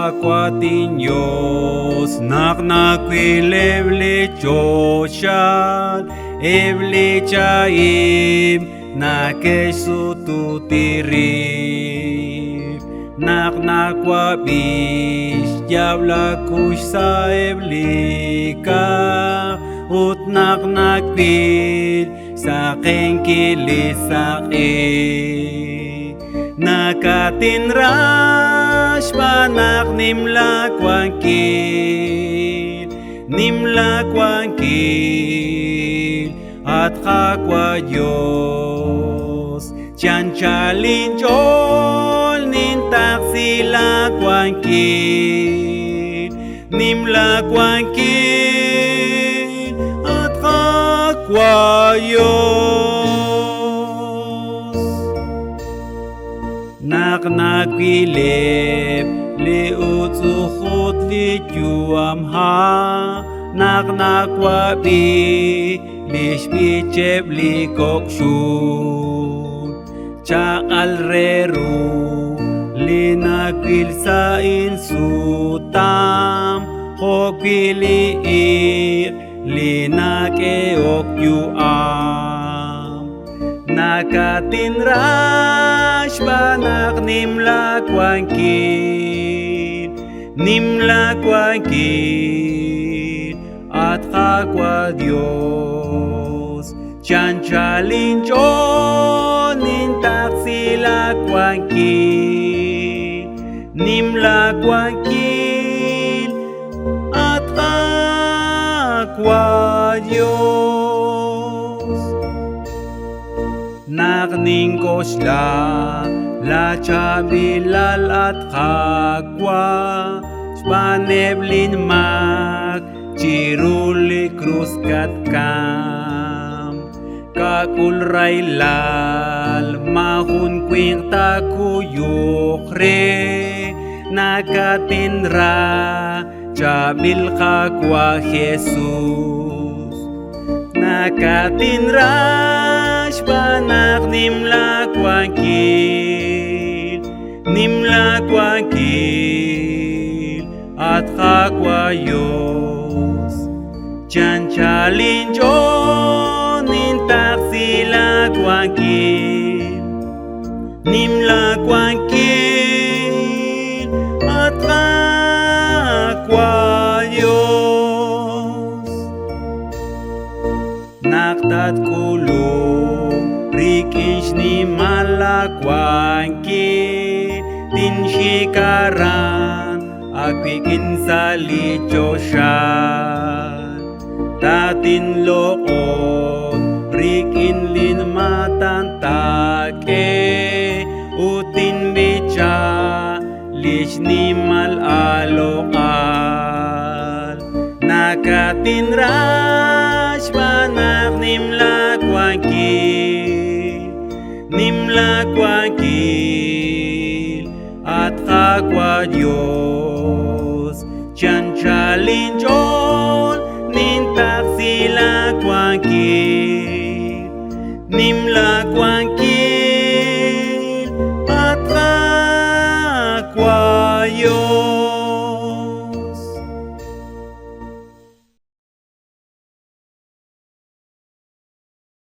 Aquatin Dios, naknakwilevli Joshal, evli chaim, nakesututiri, naknakwabish, diabla kush sa evlika, ut naknakwil, sa aking kilisaki. Nakatinrash panak nimlakwangkil at kakwa Diyos tiyanchalin chol nintak silakwangkil nimlakwangkil at kakwa Diyos naknakwilip liutsukhut lijuamha naknakwabi lishbicheb likokshun chakalreru linakwil sa insutam kokwiliir linakeok yuam nakatinrash banak nimlakwangkil at kakwa Diyos tiyanchalin chon nintak silakwangkil nimlakwangkil at kakwa Diyos nakningkosla la chabilal at kakwa spaneblin mak chiruli krus katkam kakulrailal mahun kwing takuyukre nakatinra chabil kakwa Jesus nakatinra panak nimlakwangkil at kakwa Diyos tiyanchalin chon nintak silakwangkil nimlakwangkil at kakwa Diyos naktat kulong rikish ni malakwangkil din shikaran agbikin sa lichosyan tatin loon rikin lin matantake utin bicha lish ni malalokal nakatinrash panak nimlakwangkil at kakwa Diyos tiyanchalin chon nintak silakwangkil nimlakwangkil at kakwa Diyos